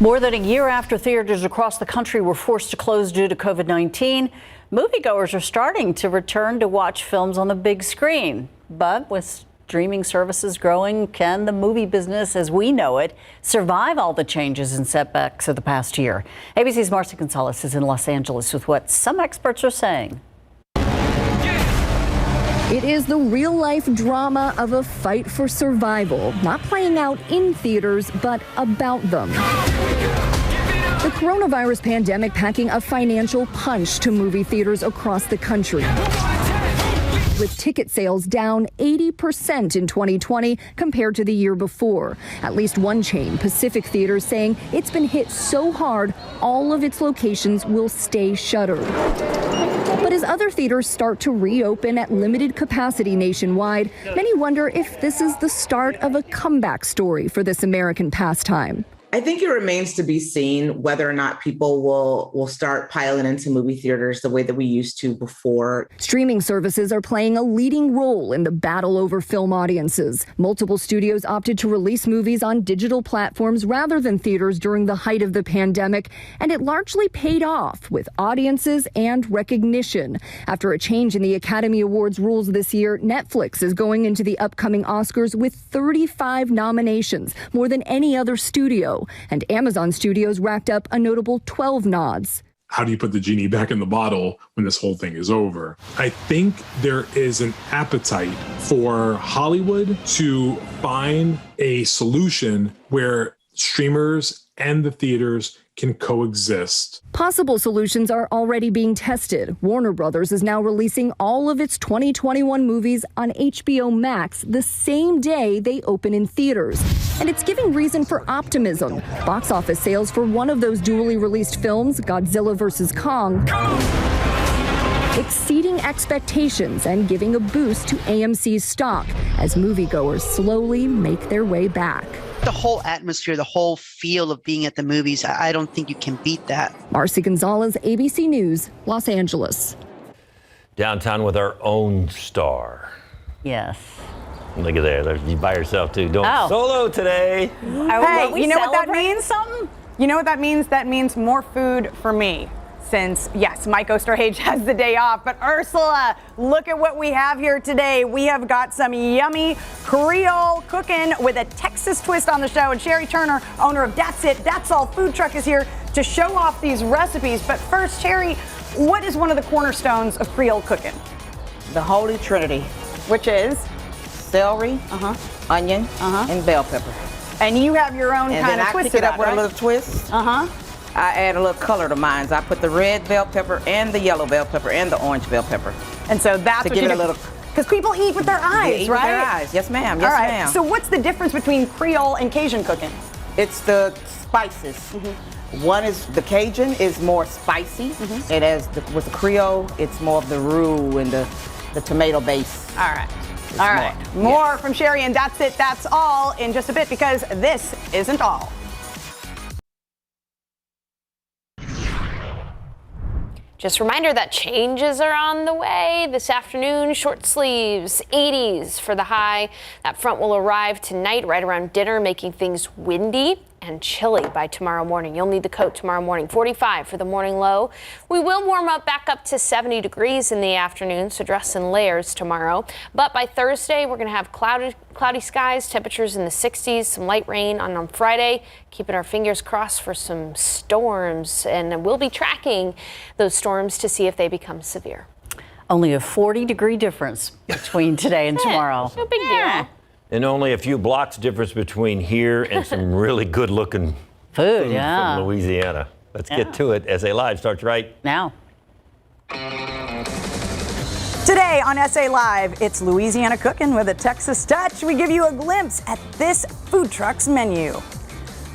More than a year after theaters across the country were forced to close due to COVID-19, moviegoers are starting to return to watch films on the big screen. But with streaming services growing, can the movie business as we know it survive all the changes and setbacks of the past year? ABC's Marcy Gonzalez is in Los Angeles with what some experts are saying. It is the real-life drama of a fight for survival, not playing out in theaters, but about them. The coronavirus pandemic packing a financial punch to movie theaters across the country, with ticket sales down 80% in 2020 compared to the year before. At least one chain, Pacific Theaters, saying it's been hit so hard, all of its locations will stay shuttered. But as other theaters start to reopen at limited capacity nationwide, many wonder if this is the start of a comeback story for this American pastime. I think it remains to be seen whether or not people will start piling into movie theaters the way that we used to before. Streaming services are playing a leading role in the battle over film audiences. Multiple studios opted to release movies on digital platforms rather than theaters during the height of the pandemic, and it largely paid off with audiences and recognition. After a change in the Academy Awards rules this year, Netflix is going into the upcoming Oscars with 35 nominations, more than any other studio. And Amazon Studios racked up a notable 12 nods. How do you put the genie back in the bottle when this whole thing is over? I think there is an appetite for Hollywood to find a solution where streamers and the theaters can coexist. Possible solutions are already being tested. Warner Brothers is now releasing all of its 2021 movies on HBO Max the same day they open in theaters. And it's giving reason for optimism. Box office sales for one of those dually released films, Godzilla vs. Kong, exceeding expectations and giving a boost to AMC's stock as moviegoers slowly make their way back. The whole atmosphere, the whole feel of being at the movies, I don't think you can beat that. Marcy Gonzalez, ABC News, Los Angeles. Downtown with our own star. Yes. Look at there. You by yourself, too. Doing solo today. Hey, you know what that means? You know what that means? That means more food for me. Since, yes, Mike Osterhage has the day off, but Ursula, look at what we have here today. We have got some yummy Creole cooking with a Texas twist on the show, and Sherry Turner, owner of That's It, That's All Food Truck, is here to show off these recipes. But first, Sherry, what is one of the cornerstones of Creole cooking? The Holy Trinity, Which is? celery, onion, and bell pepper. And you have your own And kind then of I twist pick to it up that, with right? a little twist. Uh-huh. I add a little color to mine. I put the red bell pepper and the yellow bell pepper and the orange bell pepper. And so that's To what give you it a do. little. Because people eat with their eyes, They eat right? with their eyes. Yes, ma'am. Yes, All right. ma'am. So what's the difference between Creole and Cajun cooking? It's the spices. One is the Cajun is more spicy, and with the Creole, it's more of the roux and the tomato base. All right. All right. More from Sherry, and That's It, That's All in just a bit, because this isn't all. Just a reminder that changes are on the way this afternoon. Short sleeves, 80s for the high. That front will arrive tonight right around dinner, making things windy and chilly by tomorrow morning. You'll need the coat tomorrow morning. 45 for the morning low. We will warm up back up to 70 degrees in the afternoon, so dress in layers tomorrow. But by Thursday, we're going to have cloudy skies, temperatures in the 60s, some light rain on Friday. Keeping our fingers crossed for some storms, and we'll be tracking those storms to see if they become severe. Only a 40-degree difference between today and tomorrow. No big deal. And only a few blocks difference between here and some really good-looking Food, from Louisiana. Let's get to it. SA Live starts right now. Today on SA Live, it's Louisiana cooking with a Texas touch. We give you a glimpse at this food truck's menu.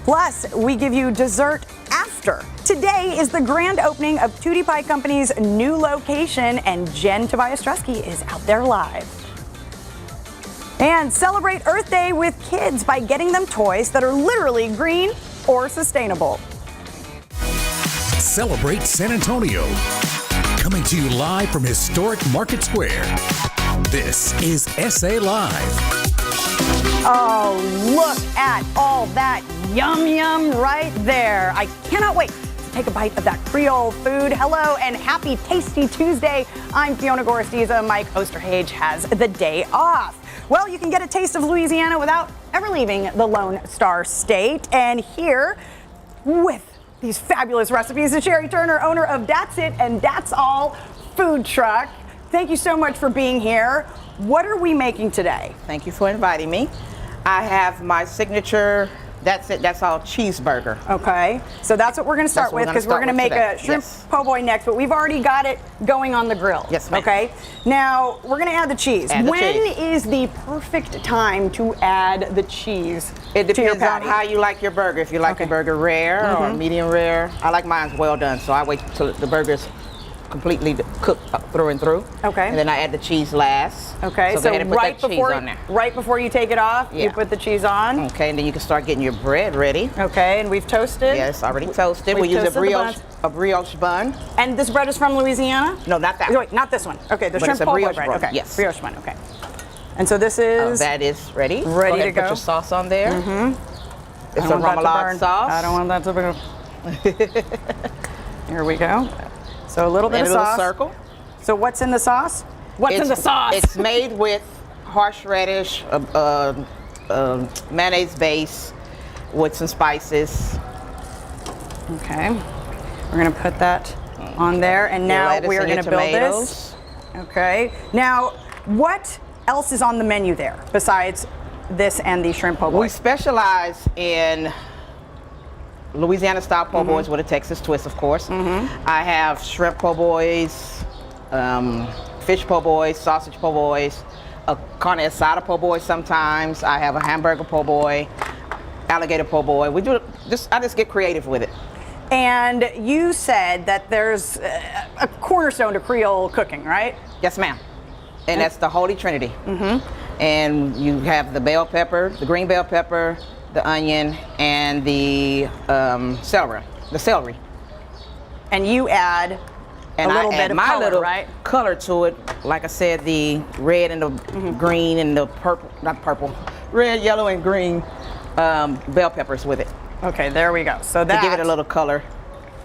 Plus, we give you dessert after. Today is the grand opening of Tootie Pie Company's new location, and Jen Tobias-Trusky is out there live. And celebrate Earth Day with kids by getting them toys that are literally green or sustainable. Celebrate San Antonio. Coming to you live from historic Market Square. This is SA Live. Oh, look at all that Yum, yum right there. I cannot wait to take a bite of that Creole food. Hello and happy Tasty Tuesday. I'm Fiona Gorostiza. Mike Osterhage has the day off. Well, you can get a taste of Louisiana without ever leaving the Lone Star State. And here with these fabulous recipes is Sherry Turner, owner of That's It and That's All Food Truck. Thank you so much for being here. What are we making today? Thank you for inviting me. I have my signature That's It, That's All cheeseburger. Okay, so that's what we're going to start That's what with we're because gonna we're going to start make with a shrimp today. Yes. po' boy next, but we've already got it going on the grill. Yes, ma'am. Okay, now we're going to add the cheese. Add the When cheese. is the perfect time to add the cheese It to your depends on patty? how you like your burger. If you like your burger rare or medium rare, I like mine well done, so I wait till the burger's completely cooked through and through. Okay. And then I add the cheese last. Okay, So, so go ahead and put right that cheese before on there. right before you take it off, you Yeah. put the cheese on. Okay, and then you can start getting your bread ready. Okay, and we've toasted. Yes, already toasted. We've We use toasted the a brioche bun. And this bread is from Louisiana? No, not that. Wait, not this one. Okay, the But shrimp it's a po' boy brioche bread. bread, Okay, yes. brioche bun. Okay. And so this is That is ready. Ready Go ahead to and go. Put your sauce on there. It's I a don't want that to remoulade burn. sauce. I don't want that to burn. Here we go. So a little bit And of a little sauce. circle. So what's in the sauce? What's in the sauce? It's made with horseradish, mayonnaise base with some spices. Okay. We're gonna put that on there, and Your now lettuce we are and your gonna build tomatoes. this. Okay. Now, what else is on the menu there besides this and the shrimp po' boy? We specialize in Louisiana style po' boys with a Texas twist, of course. I have shrimp po' boys, fish po' boys, sausage po' boys, a carne asada po' boy sometimes. I have a hamburger po' boy, alligator po' boy. I just get creative with it. And you said that there's a cornerstone to Creole cooking, right? Yes, ma'am. And that's the Holy Trinity. And you have the bell pepper, the green bell pepper, the onion, and the celery. And you add And a little I bit add of my color, little right? color to it. Like I said, the red and the green and the purple, not purple, red, yellow, and green bell peppers with it Okay, there we go. So to that give it a little color.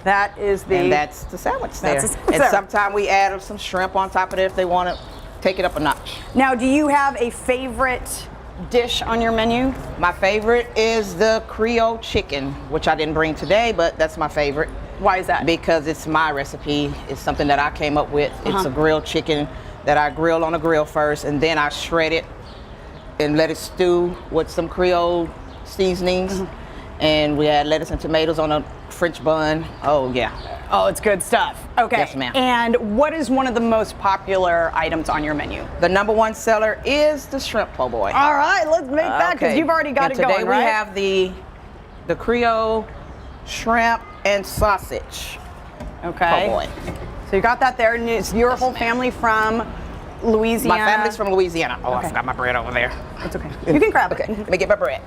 that is the And that's the sandwich there. That's the sandwich And there. sometimes we add some shrimp on top of it if they want to take it up a notch. Now, do you have a favorite dish on your menu? My favorite is the Creole chicken, which I didn't bring today, but that's my favorite. Why is that? Because it's my recipe. It's something that I came up with. It's a grilled chicken that I grill on a grill first, and then I shred it and let it stew with some Creole seasonings. And we add lettuce and tomatoes on a French bun. Oh, yeah. Oh, it's good stuff. Okay. Yes, ma'am. And what is one of the most popular items on your menu? The number one seller is the shrimp po' boy. All right, let's make that because Okay. you've already got And it going, today right? we have the Creole shrimp and sausage okay. po' boy. So you got that there, and it's your whole family from Louisiana. My family's from Louisiana. Oh, Okay. I forgot my bread over there. It's okay. You can grab Okay, it. let me get my bread.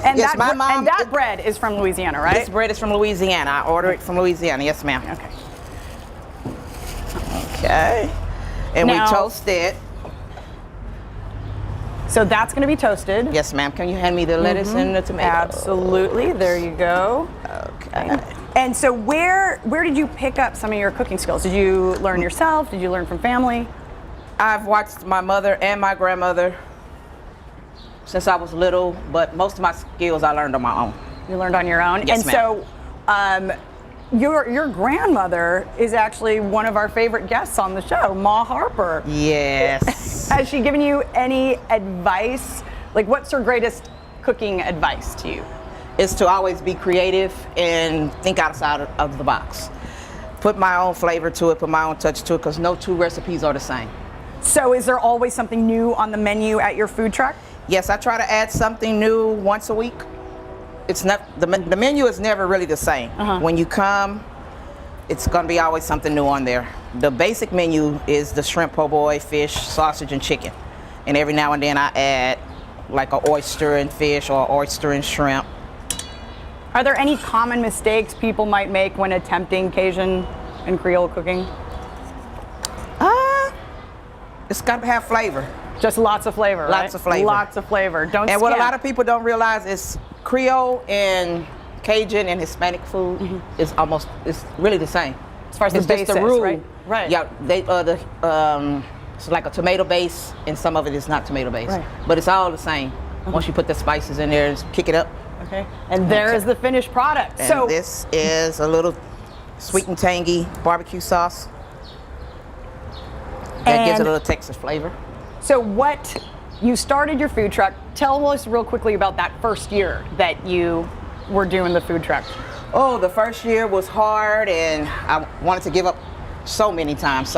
And Yes, that, my mom- and that bread is from Louisiana, right? This bread is from Louisiana. I order it from Louisiana. Yes, ma'am. Okay. Okay. And Now- we toast it. So that's going to be toasted. Yes, ma'am. Can you hand me the lettuce and the tomato? Absolutely. There you go. Okay. And so where did you pick up some of your cooking skills? Did you learn yourself? Did you learn from family? I've watched my mother and my grandmother since I was little, but most of my skills I learned on my own. You learned on your own. Yes, and ma'am. so your grandmother is actually one of our favorite guests on the show, Ma Harper. Yes. Has she given you any advice? Like, what's her greatest cooking advice to you? Is to always be creative and think outside of the box. Put my own flavor to it, put my own touch to it, because no two recipes are the same. So is there always something new on the menu at your food truck? Yes, I try to add something new once a week. It's not the menu is never really the same. When you come, it's gonna be always something new on there. The basic menu is the shrimp po' boy, fish, sausage, and chicken. And every now and then I add like an oyster and fish or oyster and shrimp. Are there any common mistakes people might make when attempting Cajun and Creole cooking? It's got to have flavor. Just lots of flavor, right? Lots of flavor. Lots of flavor. Don't And what a skimp. lot of people don't realize is Creole and Cajun and Hispanic food is it's really the same. As far as it's the just basis, roux. right? Right. Yeah, it's like a tomato base, and some of it is not tomato base. Right. But it's all the same. Once you put the spices in there, just kick it up. Okay. And there is the finished product. And So this is a little sweet and tangy barbecue sauce. That gives it a little Texas flavor. So you started your food truck. Tell us real quickly about that first year that you were doing the food truck. Oh, the first year was hard, and I wanted to give up so many times.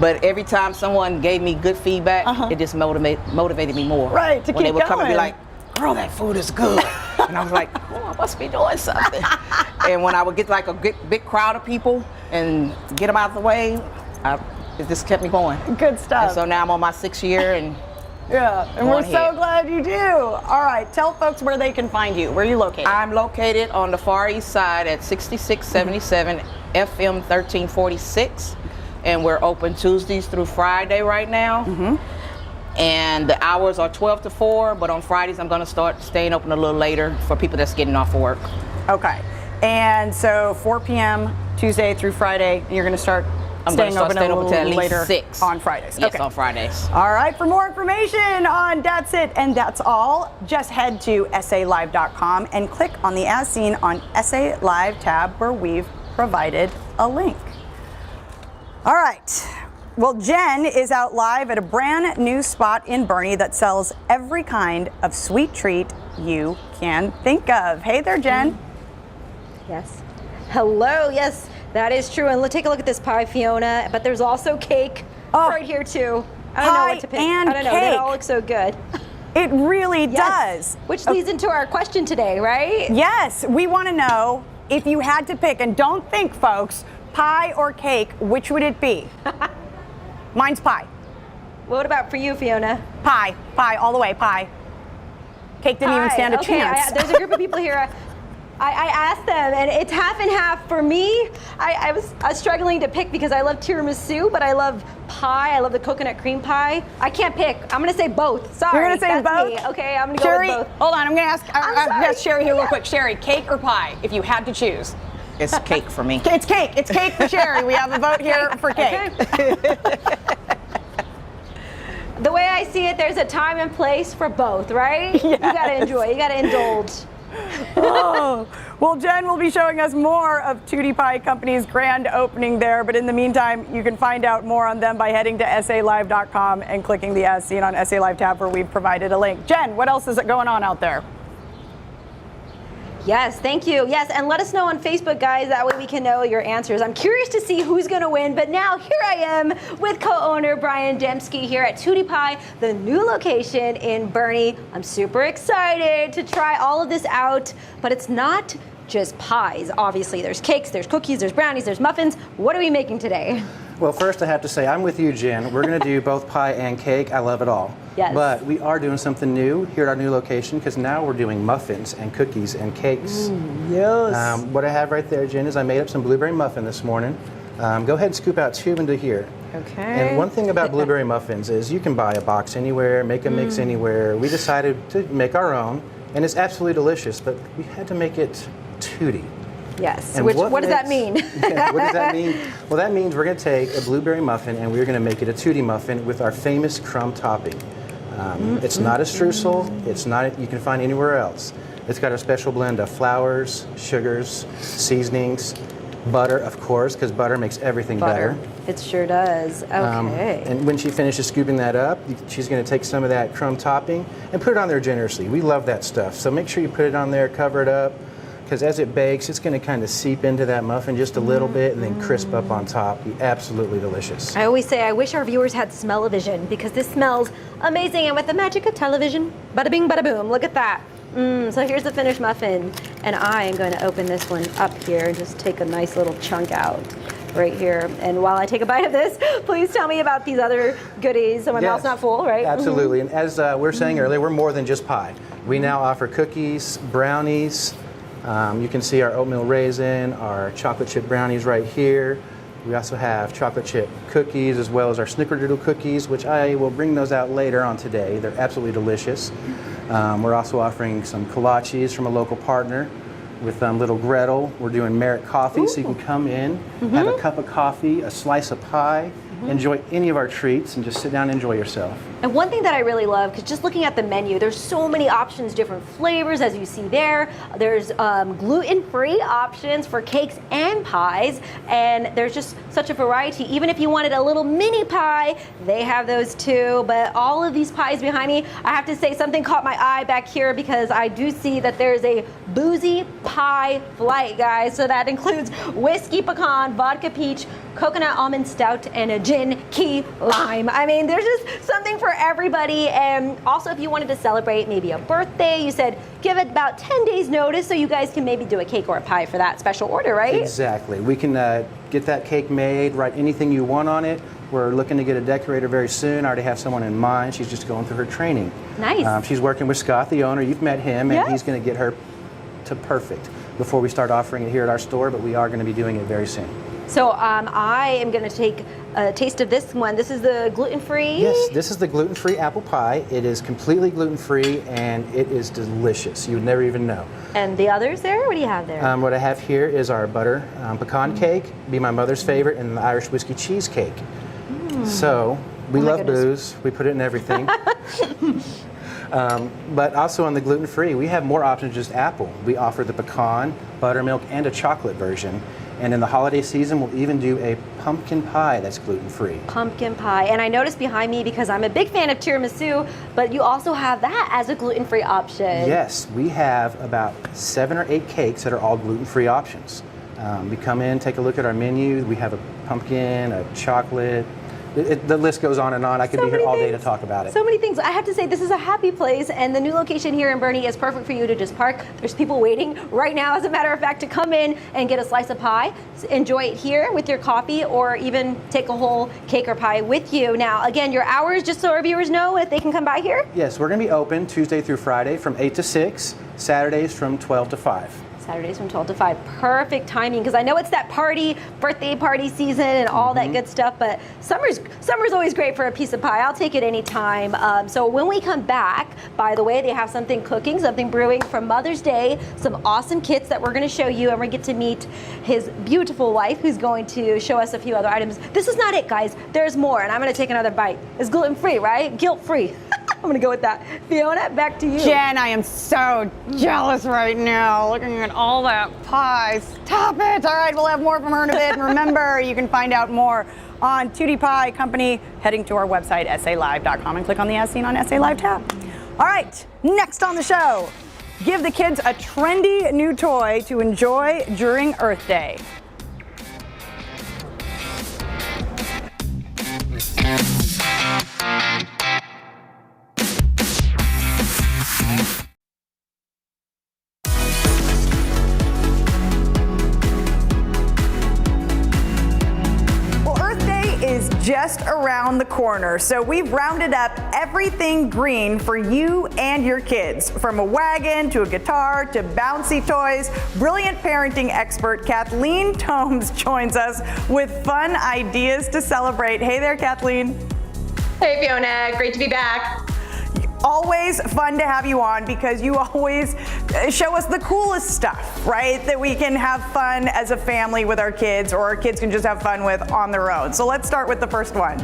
But every time someone gave me good feedback, it just motivated me more. Right, to when keep they would come and be going. like, "Girl, that food is good," and I was like, "Oh, I must be doing something." And when I would get like a big crowd of people and get them out of the way, it just kept me going. Good stuff. And so now I'm on my 6th year, and yeah, and we're going so ahead. glad you do. All right, tell folks where they can find you. Where are you located? I'm located on the Far East Side at 6677 FM 1346, and we're open Tuesdays through Friday right now. And the hours are 12 to 4, but on Fridays I'm going to start staying open a little later for people that's getting off of work. Okay. And so 4 p.m. Tuesday through Friday, and you're going to start I'm going to start staying open a till at little least later 6 on Fridays. Yes, Okay. on Fridays. All right, for more information on That's It and That's All, just head to SALive.com and click on the As Seen on SA Live tab where we've provided a link. All right. Well, Jen is out live at a brand new spot in Bernie that sells every kind of sweet treat you can think of. Hey there, Jen. Yes. Hello. Yes, that is true. And let's take a look at this pie, Fiona. But there's also cake right here too. I don't know what to pick. and I don't know. cake. They all look so good. It really Yes. does. Which leads into our question today, right? Yes, we want to know if you had to pick, and don't think, folks, pie or cake, which would it be? Mine's pie. What about for you, Fiona? Pie, all the way, pie. Cake didn't even Pie. stand a Okay, chance. there's a group of people here. I asked them, and it's half and half. For me, I was struggling to pick because I love tiramisu, but I love pie. I love the coconut cream pie. I can't pick. I'm going to say both. Sorry. You're going to say that's both? me. Okay, I'm going to Sherry, go with both. hold on, I'm going to ask sorry. Sherry here real quick. Sherry, cake or pie, if you had to choose? It's cake for me. It's cake. It's cake for Sherry. We have a vote here for cake. The way I see it, there's a time and place for both, right? Yes. You gotta enjoy, you gotta indulge. Oh, well, Jen will be showing us more of Tootie Pie Company's grand opening there. But in the meantime, you can find out more on them by heading to SALive.com and clicking the As Seen on SA Live tab where we've provided a link. Jen, what else is going on out there? Yes, thank you. Yes, and let us know on Facebook, guys. That way we can know your answers. I'm curious to see who's going to win. But now here I am with co-owner Brian Dembski here at Tootie Pie, the new location in Bernie. I'm super excited to try all of this out. But it's not just pies. Obviously, there's cakes, there's cookies, there's brownies, there's muffins. What are we making today? Well, first I have to say, I'm with you, Jen. We're going to do both pie and cake. I love it all. Yes. But we are doing something new here at our new location because now we're doing muffins and cookies and cakes. Yes. What I have right there, Jen, is I made up some blueberry muffin this morning. Go ahead and scoop out 2 into here. Okay. And one thing about blueberry muffins is you can buy a box anywhere, make a mix anywhere. We decided to make our own, and it's absolutely delicious, but we had to make it Tootie. Yes. And What does that mean? Yeah, what does that mean? Well, that means we're going to take a blueberry muffin and we're going to make it a Tootie muffin with our famous crumb topping. It's not a streusel. It's not you can find anywhere else. It's got a special blend of flours, sugars, seasonings, butter, of course, because butter makes everything better. It sure does. Okay. And when she finishes scooping that up, she's going to take some of that crumb topping and put it on there generously. We love that stuff. So make sure you put it on there, cover it up, because as it bakes, it's going to kind of seep into that muffin just a little bit and then crisp up on top. Be absolutely delicious. I always say I wish our viewers had smell-o-vision because this smells amazing, and with the magic of television, bada bing, bada boom, look at that. So here's the finished muffin, and I am going to open this one up here and just take a nice little chunk out right here. And while I take a bite of this, please tell me about these other goodies so my mouth's not full, right? Absolutely. And as we were saying earlier, we're more than just pie. We now offer cookies, brownies. You can see our oatmeal raisin, our chocolate chip brownies right here. We also have chocolate chip cookies as well as our snickerdoodle cookies, which I will bring those out later on today. They're absolutely delicious. We're also offering some kolaches from a local partner with Little Gretel. We're doing Merit Coffee, so you can come in, have a cup of coffee, a slice of pie, enjoy any of our treats, and just sit down and enjoy yourself. And one thing that I really love, because just looking at the menu, there's so many options, different flavors, as you see there. There's gluten-free options for cakes and pies, and there's just such a variety. Even if you wanted a little mini pie, they have those too. But all of these pies behind me, I have to say something caught my eye back here, because I do see that there's a boozy pie flight, guys. So that includes whiskey pecan, vodka peach, coconut almond stout, and a gin key lime. I mean, there's just something for everybody. And also, if you wanted to celebrate maybe a birthday, you said give it about 10 days notice so you guys can maybe do a cake or a pie for that special order, right? Exactly. We can get that cake made, write anything you want on it. We're looking to get a decorator very soon. I already have someone in mind. She's just going through her training. Nice. She's working with Scott, the owner. You've met him, and he's going to get her to perfect before we start offering it here at our store, but we are going to be doing it very soon. So I am going to take a taste of this one. This is the gluten-free? Yes, this is the gluten-free apple pie. It is completely gluten-free, and it is delicious. You would never even know. And the others there? What do you have there? What I have here is our butter pecan cake, be my mother's favorite, and the Irish whiskey cheesecake. So we love booze. We put it in everything. But also on the gluten-free, we have more options than just apple. We offer the pecan, buttermilk, and a chocolate version. And in the holiday season, we'll even do a pumpkin pie that's gluten-free. Pumpkin pie. And I noticed behind me, because I'm a big fan of tiramisu, but you also have that as a gluten-free option. Yes, we have about 7 or 8 cakes that are all gluten-free options. We come in, take a look at our menu. We have a pumpkin, a chocolate. The list goes on and on. I could be here all day to talk about it. So many things. I have to say, this is a happy place, and the new location here in Boerne is perfect for you to just park. There's people waiting right now, as a matter of fact, to come in and get a slice of pie. Enjoy it here with your coffee, or even take a whole cake or pie with you. Now, again, your hours, just so our viewers know if they can come by here? Yes, we're going to be open Tuesday through Friday from 8 to 6, Saturdays from 12 to 5. Saturdays from 12 to 5. Perfect timing, because I know it's that birthday party season and all that good stuff, but summer's always great for a piece of pie. I'll take it anytime. So when we come back, by the way, they have something cooking, something brewing for Mother's Day, some awesome kits that we're going to show you, and we get to meet his beautiful wife, who's going to show us a few other items. This is not it, guys. There's more, and I'm going to take another bite. It's gluten-free, right? Guilt-free. I'm gonna go with that. Fiona, back to you. Jen, I am so jealous right now looking at all that pie. Stop it. All right, we'll have more from her in a bit. And remember, you can find out more on Tootie Pie Company, heading to our website, salive.com, and click on the As Seen on SA Live tab. All right, next on the show, give the kids a trendy new toy to enjoy during Earth Day. Just around the corner, so we've rounded up everything green for you and your kids, from a wagon to a guitar to bouncy toys. Brilliant parenting expert Kathleen Tomes joins us with fun ideas to celebrate. Hey there, Kathleen. Hey Fiona, great to be back. Always fun to have you on, because you always show us the coolest stuff, right? That we can have fun as a family with our kids, or our kids can just have fun with on their own. So let's start with the first one.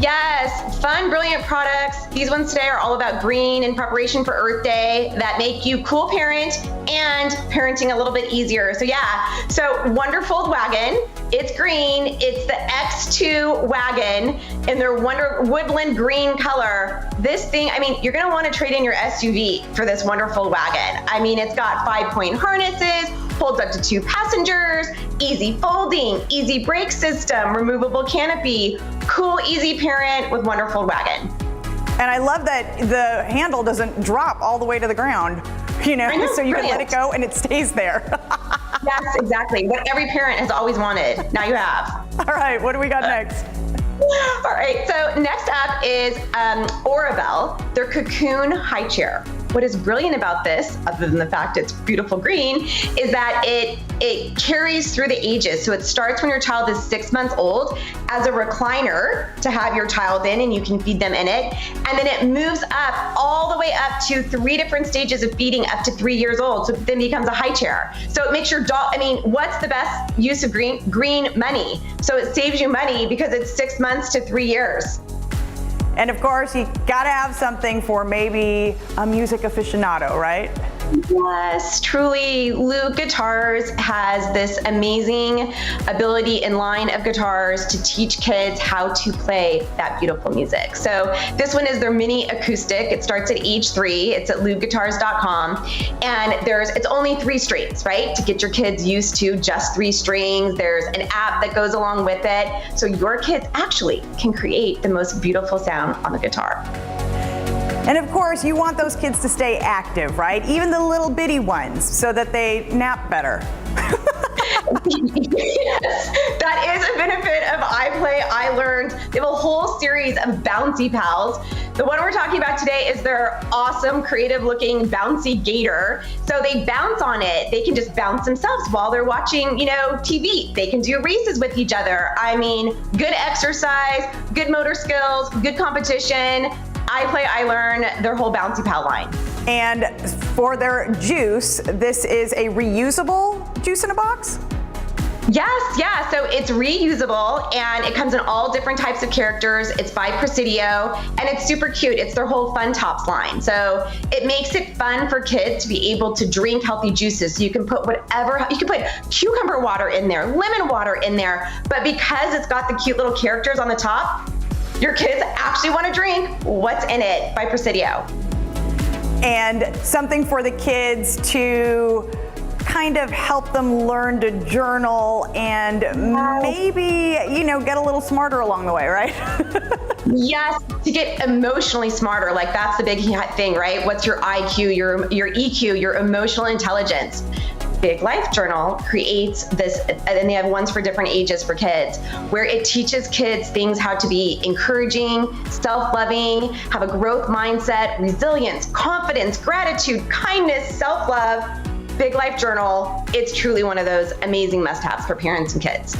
Yes, fun, brilliant products. These ones today are all about green in preparation for Earth Day that make you cool parent and parenting a little bit easier. So yeah, so Wonderfold wagon. It's green. It's the X2 wagon in their woodland green color. This thing, I mean, you're gonna want to trade in your SUV for this Wonderfold wagon. I mean, it's got 5-point harnesses, holds up to 2 passengers, easy folding, easy brake system, removable canopy, cool, easy parent with Wonderfold wagon. And I love that the handle doesn't drop all the way to the ground, you know, so you can let it go and it stays there. Yes, exactly. What every parent has always wanted. Now you have. All right, what do we got next? All right, so next up is Aurabelle, their Cocoon high chair. what is brilliant about this, other than the fact it's beautiful green, is that it carries through the ages. So it starts when your child is 6 months old as a recliner to have your child in, and you can feed them in it. And then it moves up all the way up to 3 different stages of feeding up to 3 years old. So it then becomes a high chair. So it makes your dog, what's the best use of green money? So it saves you money because it's 6 months to 3 years. And of course, you gotta have something for maybe a music aficionado, right? Yes, truly. Luke Guitars has this amazing ability and line of guitars to teach kids how to play that beautiful music. So this one is their mini acoustic. It starts at age 3. It's at lukeguitars.com. And it's only 3 strings, right? To get your kids used to just 3 strings. There's an app that goes along with it. So your kids actually can create the most beautiful sound on the guitar. And of course, you want those kids to stay active, right? Even the little bitty ones, so that they nap better. Yes, that is a benefit of iPlay, iLearned. They have a whole series of Bouncy Pals. The one we're talking about today is their awesome, creative-looking bouncy gator. So they bounce on it. They can just bounce themselves while they're watching, TV. They can do races with each other. Good exercise, good motor skills, good competition. iPlay, iLearn, their whole Bouncy Pal line. And for their juice, this is a reusable juice in a box? Yes, yeah, so it's reusable and it comes in all different types of characters. It's by Presidio and it's super cute. It's their whole Fun Tops line. So it makes it fun for kids to be able to drink healthy juices. So you can put you can put cucumber water in there, lemon water in there, but because it's got the cute little characters on the top, your kids actually want to drink what's in it by Presidio. And something for the kids to kind of help them learn to journal and maybe, get a little smarter along the way, right? Yes, to get emotionally smarter. Like that's the big thing, right? What's your IQ, your EQ, your emotional intelligence? Big Life Journal creates this, and they have ones for different ages for kids, where it teaches kids things how to be encouraging, self-loving, have a growth mindset, resilience, confidence, gratitude, kindness, self-love. Big Life Journal, it's truly one of those amazing must-haves for parents and kids.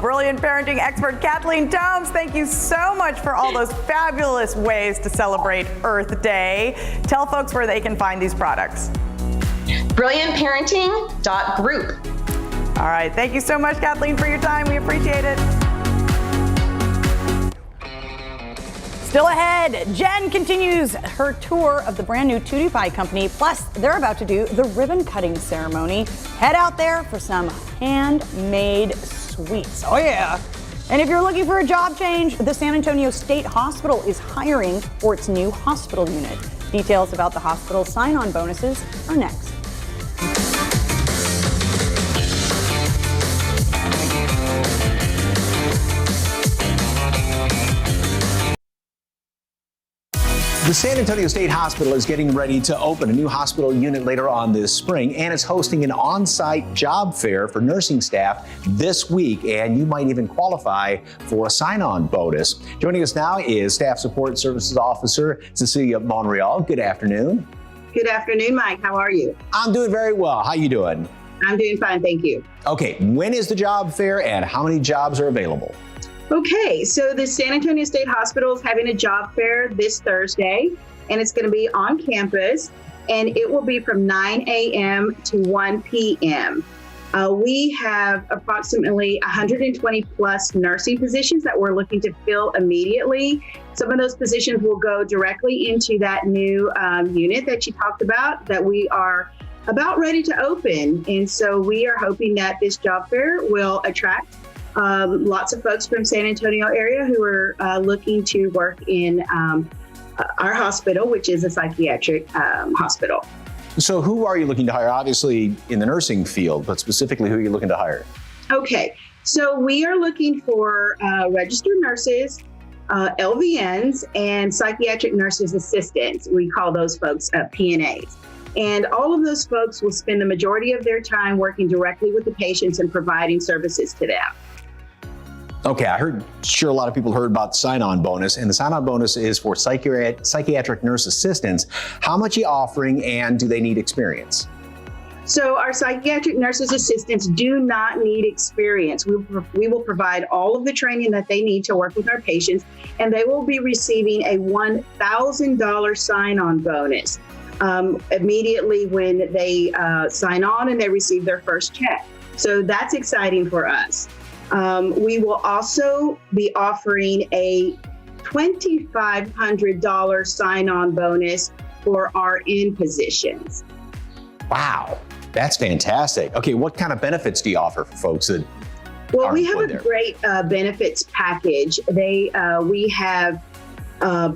Brilliant parenting expert Kathleen Tomes, thank you so much for all those fabulous ways to celebrate Earth Day. Tell folks where they can find these products. BrilliantParenting.group. All right, thank you so much, Kathleen, for your time. We appreciate it. Still ahead, Jen continues her tour of the brand new Tutti Pie company. Plus, they're about to do the ribbon cutting ceremony. Head out there for some handmade sweets. Oh yeah. And if you're looking for a job change, the San Antonio State Hospital is hiring for its new hospital unit. Details about the hospital sign-on bonuses are next. The San Antonio State Hospital is getting ready to open a new hospital unit later on this spring, and it's hosting an on-site job fair for nursing staff this week, and you might even qualify for a sign-on bonus. Joining us now is Staff Support Services Officer Cecilia Monreal. Good afternoon. Good afternoon, Mike. How are you? I'm doing very well. How you doing? I'm doing fine, thank you. Okay, when is the job fair and how many jobs are available? Okay, so the San Antonio State Hospital is having a job fair this Thursday, and it's going to be on campus, and it will be from 9 a.m. to 1 p.m. We have approximately 120 plus nursing positions that we're looking to fill immediately. Some of those positions will go directly into that new unit that you talked about that we are about ready to open. And so we are hoping that this job fair will attract lots of folks from San Antonio area who are looking to work in our hospital, which is a psychiatric hospital. So who are you looking to hire? Obviously in the nursing field, but specifically who are you looking to hire? Okay, so we are looking for registered nurses, LVNs, and psychiatric nurses assistants. We call those folks PNAs. And all of those folks will spend the majority of their time working directly with the patients and providing services to them. Okay, sure a lot of people heard about the sign-on bonus, and the sign-on bonus is for psychiatric nurse assistants. How much are you offering, and do they need experience? So our psychiatric nurses assistants do not need experience. We will provide all of the training that they need to work with our patients, and they will be receiving a $1,000 sign-on bonus immediately when they sign on and they receive their first check. So that's exciting for us. We will also be offering a $2,500 sign-on bonus for RN positions. Wow, that's fantastic. Okay, what kind of benefits do you offer for folks that Well, are we have employed a there? great benefits package. We have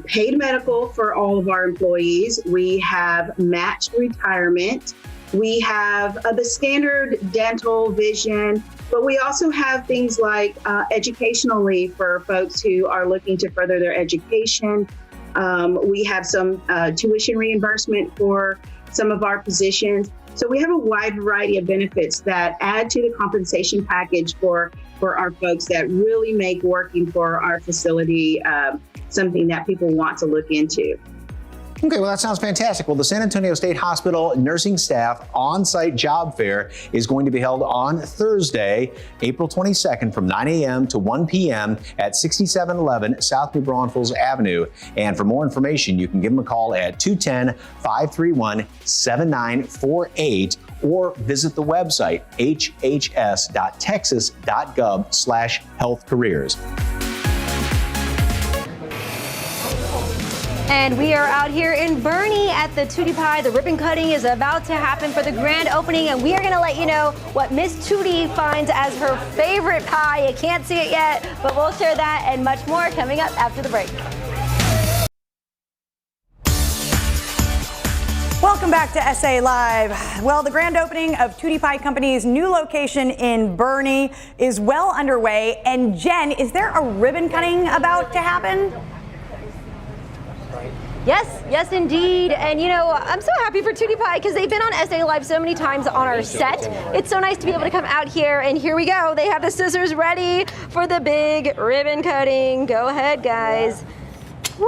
paid medical for all of our employees. We have matched retirement. We have the standard dental, vision, but we also have things like educational leave for folks who are looking to further their education. We have some tuition reimbursement for some of our positions. So we have a wide variety of benefits that add to the compensation package for our folks that really make working for our facility something that people want to look into. Okay, well, that sounds fantastic. Well, the San Antonio State Hospital nursing staff on-site job fair is going to be held on Thursday, April 22nd from 9 a.m. to 1 p.m. at 6711 South New Braunfels Avenue. And for more information, you can give them a call at 210-531-7948 or visit the website hhs.texas.gov/healthcareers. And we are out here in Bernie at the Tootie Pie. The ribbon cutting is about to happen for the grand opening, and we are going to let you know what Miss Tootie finds as her favorite pie. You can't see it yet, but we'll share that and much more coming up after the break. Welcome back to SA Live. Well, the grand opening of Tootie Pie Company's new location in Bernie is well underway. And Jen, is there a ribbon cutting about to happen? Yes, indeed. And you know, I'm so happy for Tootie Pie because they've been on SA Live so many times on our set. It's so nice to be able to come out here, and here we go. They have the scissors ready for the big ribbon cutting. Go ahead, guys. Woo!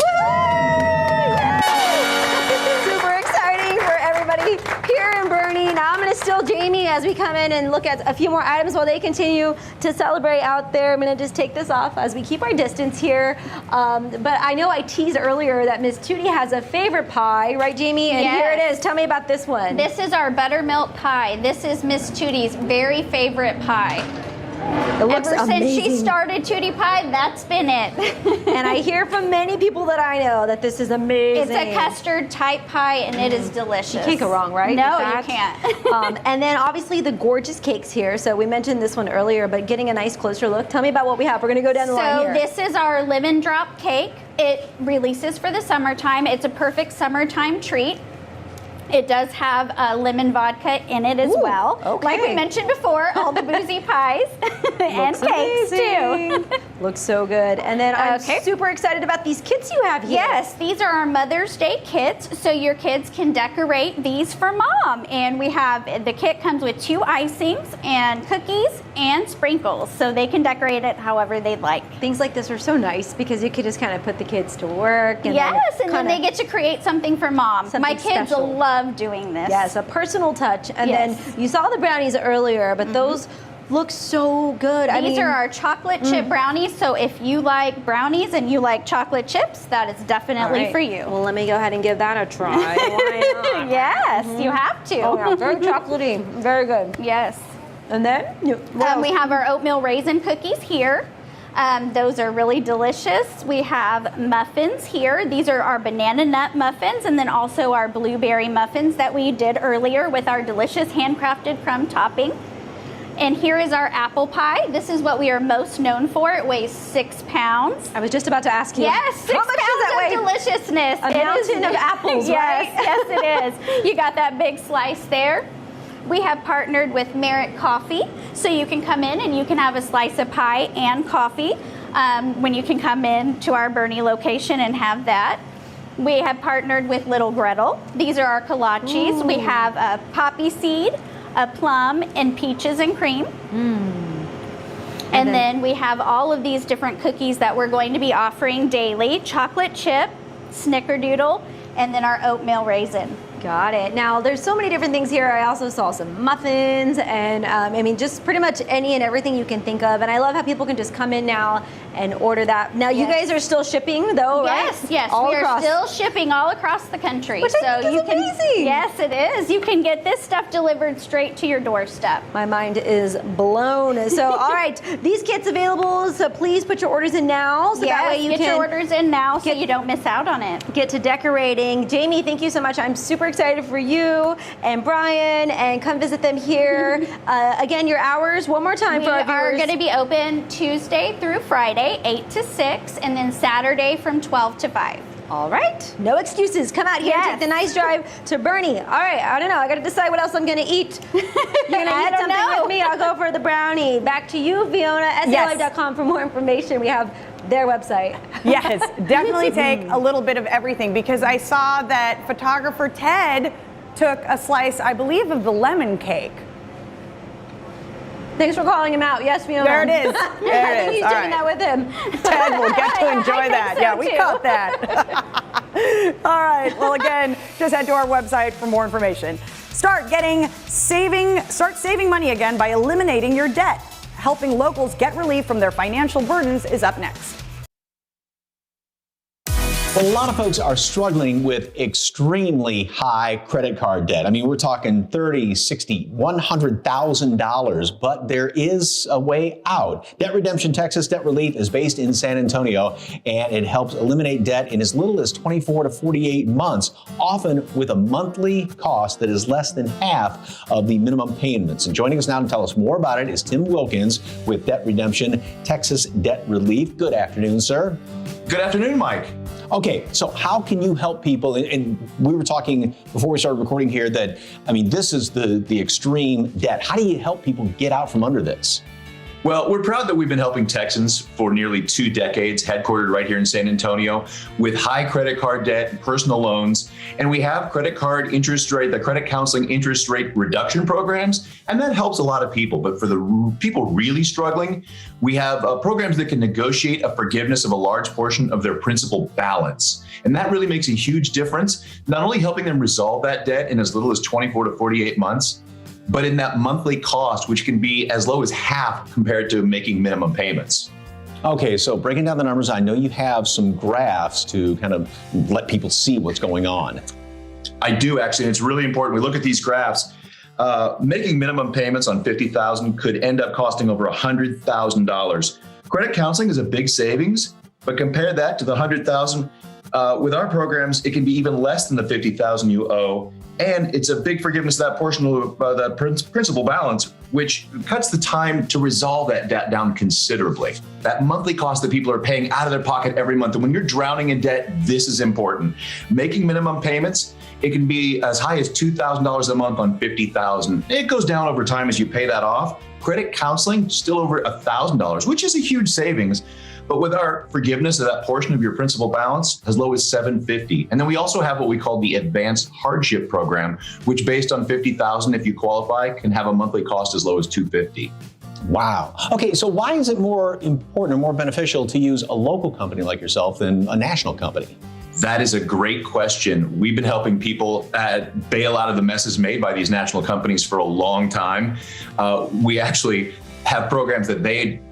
Super exciting for everybody here in Bernie. Now I'm going to still Jamie as we come in and look at a few more items while they continue to celebrate out there. I'm going to just take this off as we keep our distance here. But I know I teased earlier that Miss Tootie has a favorite pie, right, Jamie? And Yes. here it is. Tell me about this one. This is our buttermilk pie. This is Miss Tootie's very favorite pie. It looks Ever since she amazing. started Tootie Pie, that's been it. And I hear from many people that I know that this is amazing. It's a custard type pie, and it is delicious. You can't go wrong, right? No, In you fact. can't. And then obviously the gorgeous cakes here. So we mentioned this one earlier, but getting a nice closer look. Tell me about what we have. We're going to go down the line So here. this is our lemon drop cake. It releases for the summertime. It's a perfect summertime treat. It does have lemon vodka in it as well. okay. Like we mentioned before, all the boozy pies and Looks cakes amazing. too. Looks so good. And then I'm Okay. super excited about these kits you have here. Yes, these are our Mother's Day kits, so your kids can decorate these for mom. And we have, the kit comes with 2 icings and cookies and sprinkles, so they can decorate it however they'd like. Things like this are so nice because you could just kind of put the kids to work. And Yes, and then kinda- they get to create something for mom. Something My kids special. love doing this. Yes, a personal touch. And Yes. then you saw the brownies earlier, but those look so good. These are our chocolate chip brownies, so if you like brownies and you like chocolate chips, that is definitely All right. for you. Well, let me go ahead and give that a try. Why not? Yes, you have to. Oh, yeah, very chocolatey. Very good. Yes. And then? We have our oatmeal raisin cookies here. Those are really delicious. We have muffins here. These are our banana nut muffins, and then also our blueberry muffins that we did earlier with our delicious handcrafted crumb topping. And here is our apple pie. This is what we are most known for. It weighs 6 pounds. I was just about to ask you. Yes, 6 how much does that pounds weigh? of deliciousness. A mountain of apples, yes, right? Yes, it is. You got that big slice there. We have partnered with Merit Coffee, so you can come in and you can have a slice of pie and coffee when you can come in to our Bernie location and have that. We have partnered with Little Gretel. These are our kolaches. We have a poppy seed, a plum, and peaches and cream. And then we have all of these different cookies that we're going to be offering daily: chocolate chip, snickerdoodle, and then our oatmeal raisin. Got it. Now, there's so many different things here. I also saw some muffins and, I mean, just pretty much any and everything you can think of. And I love how people can just come in now and order that. Now, you guys are still shipping, though, right? Yes, we are still shipping all across the country. Which I think is amazing. Yes, it is. You can get this stuff delivered straight to your doorstep. My mind is blown. So, all right, these kits available, so please put your orders in now. So that way you get can your orders in now so you don't miss out on it. Get to decorating. Jamie, thank you so much. I'm super excited for you and Brian, and come visit them here. Again, your hours, one more time for our viewers. We are going to be open Tuesday through Friday, 8 to 6, and then Saturday from 12 to 5. All right, no excuses. Come out here, take the nice drive to Bernie. All right, I don't know. I got to decide what else I'm going to eat. You're going to eat something with me? I'll go for the brownie. Back to you, Fiona. SALive.com for more information. We have their website. Yes, definitely take a little bit of everything, because I saw that photographer Ted took a slice, I believe, of the lemon cake. Thanks for calling him out. Yes, Fiona. There it is. I think he's doing that with him. Ted will get to enjoy that. so Yeah, we too. caught that. All right. Well, again, just head to our website for more information. Start saving money again by eliminating your debt. Helping locals get relief from their financial burdens is up next. Well, a lot of folks are struggling with extremely high credit card debt. I mean, we're talking $30,000, $60,000, $100,000, but there is a way out. Debt Redemption Texas Debt Relief is based in San Antonio, and it helps eliminate debt in as little as 24 to 48 months, often with a monthly cost that is less than half of the minimum payments. And joining us now to tell us more about it is Tim Wilkins with Debt Redemption Texas Debt Relief. Good afternoon, sir. Good afternoon, Mike. Okay, so how can you help people? And we were talking before we started recording here that, I mean, this is the extreme debt. How do you help people get out from under this? Well, we're proud that we've been helping Texans for nearly 2 decades, headquartered right here in San Antonio, with high credit card debt and personal loans. And we have the credit counseling interest rate reduction programs, and that helps a lot of people. But for the people really struggling, we have programs that can negotiate a forgiveness of a large portion of their principal balance. And that really makes a huge difference, not only helping them resolve that debt in as little as 24 to 48 months, but in that monthly cost, which can be as low as half compared to making minimum payments. Okay, so breaking down the numbers, I know you have some graphs to kind of let people see what's going on. I do, actually, and it's really important. We look at these graphs. Making minimum payments on $50,000 could end up costing over $100,000. Credit counseling is a big savings, but compare that to the $100,000. With our programs, it can be even less than the $50,000 you owe. And it's a big forgiveness of that portion of the principal balance, which cuts the time to resolve that debt down considerably. That monthly cost that people are paying out of their pocket every month. And when you're drowning in debt, this is important. Making minimum payments, it can be as high as $2,000 a month on $50,000. It goes down over time as you pay that off. Credit counseling, still over $1,000, which is a huge savings. But with our forgiveness of that portion of your principal balance, as low as $750. And then we also have what we call the Advanced Hardship Program, which based on $50,000, if you qualify, can have a monthly cost as low as $250. Wow. Okay, so why is it more important or more beneficial to use a local company like yourself than a national company? That is a great question. We've been helping people bail out of the messes made by these national companies for a long time. We actually have programs that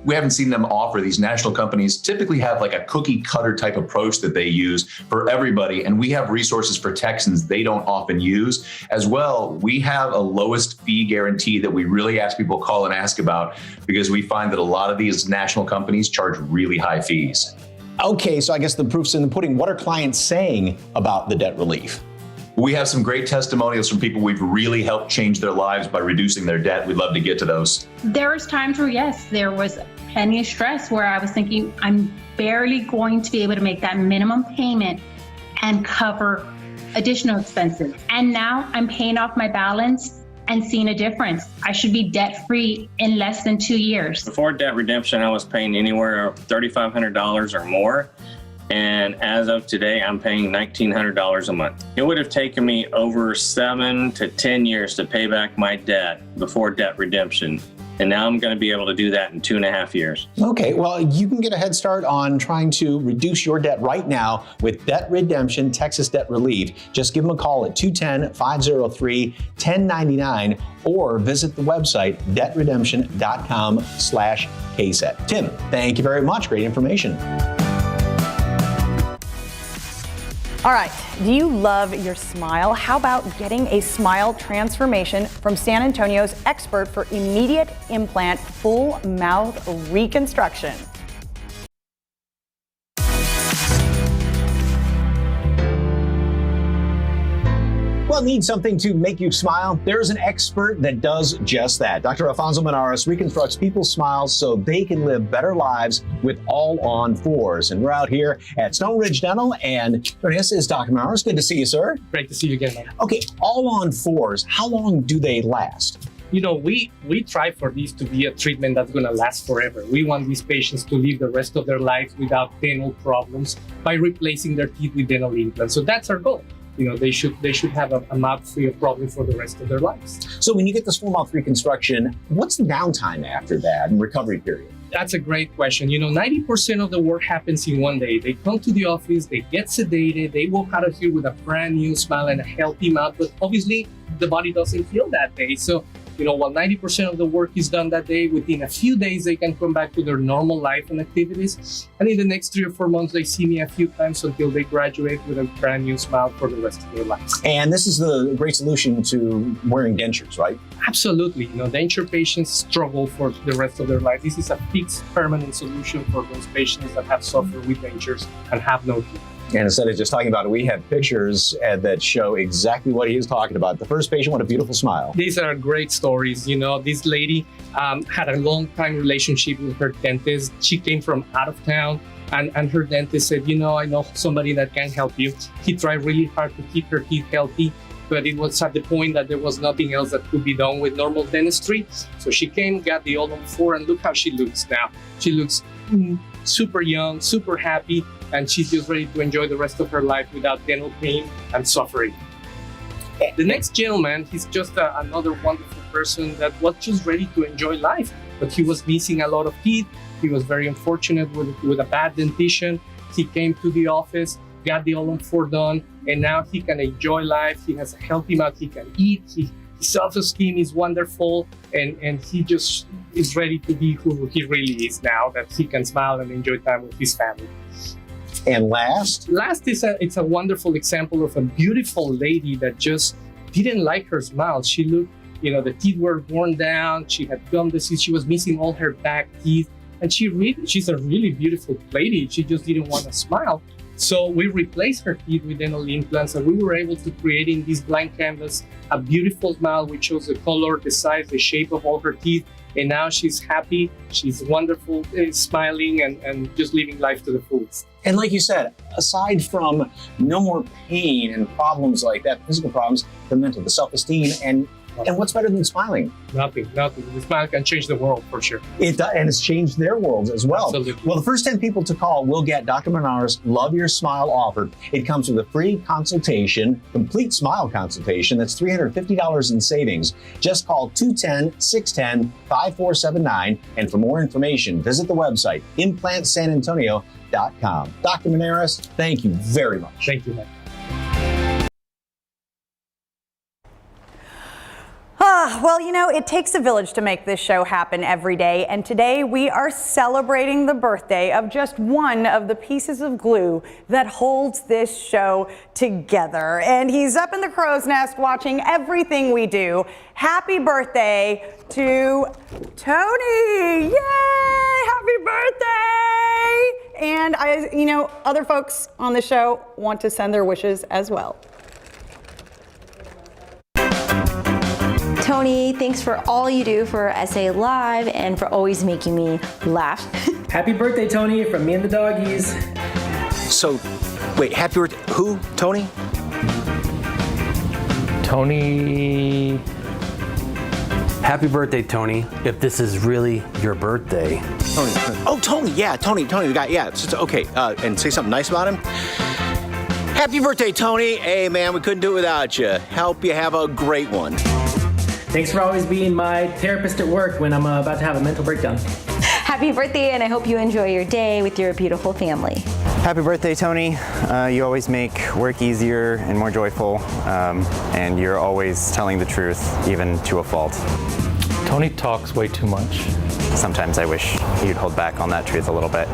we haven't seen them offer. These national companies typically have like a cookie cutter type approach that they use for everybody. And we have resources for Texans they don't often use. As well, we have a lowest fee guarantee that we really ask people to call and ask about, because we find that a lot of these national companies charge really high fees. Okay, so I guess the proof's in the pudding. What are clients saying about the debt relief? We have some great testimonials from people we've really helped change their lives by reducing their debt. We'd love to get to those. There was times where, yes, there was plenty of stress where I was thinking, I'm barely going to be able to make that minimum payment and cover additional expenses. And now I'm paying off my balance and seeing a difference. I should be debt-free in less than 2 years. Before debt redemption, I was paying anywhere $3,500 or more. And as of today, I'm paying $1,900 a month. It would have taken me over 7 to 10 years to pay back my debt before debt redemption. And now I'm going to be able to do that in 2.5 years. Okay, well, you can get a head start on trying to reduce your debt right now with Debt Redemption Texas Debt Relief. Just give them a call at 210-503-1099 or visit the website debtredemption.com/KSET. Tim, thank you very much. Great information. All right, do you love your smile? How about getting a smile transformation from San Antonio's expert for immediate implant full mouth reconstruction? Well, need something to make you smile? There's an expert that does just that. Dr. Alfonso Menares reconstructs people's smiles so they can live better lives with all on fours. And we're out here at Stone Ridge Dental, and joining us is Dr. Menares. Good to see you, sir. Great to see you again, man. Okay, all on fours, how long do they last? You know, we try for these to be a treatment that's going to last forever. We want these patients to live the rest of their lives without dental problems by replacing their teeth with dental implants. So that's our goal. You know, they should have a mouth free of problems for the rest of their lives. So when you get this full mouth reconstruction, what's the downtime after that and recovery period? That's a great question. You know, 90% of the work happens in one day. They come to the office, they get sedated, they walk out of here with a brand new smile and a healthy mouth, but obviously the body doesn't heal that day. So, you know, while 90% of the work is done that day, within a few days, they can come back to their normal life and activities. And in the next 3 or 4 months, they see me a few times until they graduate with a brand new smile for the rest of their lives. And this is the great solution to wearing dentures, right? Absolutely. You know, denture patients struggle for the rest of their life. This is a fixed, permanent solution for those patients that have suffered with dentures and have no teeth. And instead of just talking about it, we have pictures that show exactly what he is talking about. The first patient, what a beautiful smile. These are great stories. You know, this lady had a long time relationship with her dentist. She came from out of town, and her dentist said, you know, I know somebody that can help you. He tried really hard to keep her teeth healthy, but it was at the point that there was nothing else that could be done with normal dentistry. So she came, got the All-on-4, and look how she looks now. She looks super young, super happy, and she's just ready to enjoy the rest of her life without dental pain and suffering. The next gentleman, he's just another wonderful person that was just ready to enjoy life, but he was missing a lot of teeth. He was very unfortunate with a bad dentition. He came to the office, got the All-on-4 done, and now he can enjoy life. He has a healthy mouth, he can eat, his self-esteem is wonderful, and he just is ready to be who he really is now, that he can smile and enjoy time with his family. And last is it's a wonderful example of a beautiful lady that just didn't like her smile. She looked, you know, the teeth were worn down. She had gum disease. She was missing all her back teeth, and she's a really beautiful lady. She just didn't want to smile. So we replaced her teeth with dental implants, and we were able to create in this blank canvas a beautiful smile which shows the color, the size, the shape of all her teeth. And now she's happy, she's wonderful, smiling, and just living life to the fullest. And like you said, aside from no more pain and problems like that, physical problems, the mental, the self-esteem, and what's better than smiling? Nothing. The smile can change the world for sure. It does, and it's changed their worlds as well. Absolutely. Well, the first 10 people to call will get Dr. Menares' Love Your Smile offer. It comes with a free consultation, complete smile consultation. That's $350 in savings. Just call 210-610-5479. And for more information, visit the website, implantsanantonio.com. Dr. Menares, thank you very much. Thank you, man. Well, you know, it takes a village to make this show happen every day, and today we are celebrating the birthday of just one of the pieces of glue that holds this show together. And he's up in the crow's nest watching everything we do. Happy birthday to Tony! Yay! Happy birthday! And other folks on the show want to send their wishes as well. Tony, thanks for all you do for SA Live and for always making me laugh. Happy birthday, Tony, from me and the doggies. So, wait, happy birthday, who? Tony? Tony. Happy birthday, Tony, if this is really your birthday. Tony. Oh, Tony, yeah, Tony, the guy, yeah. Okay, and say something nice about him. Happy birthday, Tony. Hey, man, we couldn't do it without you. Hope you have a great one. Thanks for always being my therapist at work when I'm about to have a mental breakdown. Happy birthday, and I hope you enjoy your day with your beautiful family. Happy birthday, Tony. You always make work easier and more joyful, and you're always telling the truth, even to a fault. Tony talks way too much. Sometimes I wish you'd hold back on that truth a little bit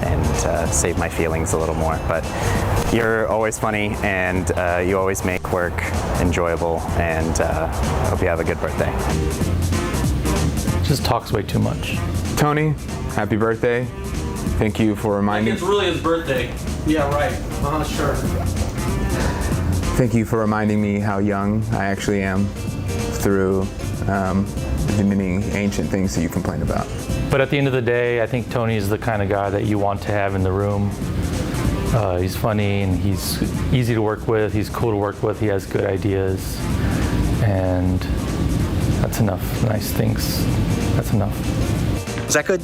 and save my feelings a little more. But you're always funny, and you always make work enjoyable, and hope you have a good birthday. Just talks way too much. Tony, happy birthday. Thank you for reminding It's really his birthday. Yeah, right. Sure. Thank you for reminding me how young I actually am through the many ancient things that you complain about. But at the end of the day, I think Tony's the kind of guy that you want to have in the room. He's funny and he's easy to work with. He's cool to work with. He has good ideas. And that's enough nice things. That's enough. Is that good?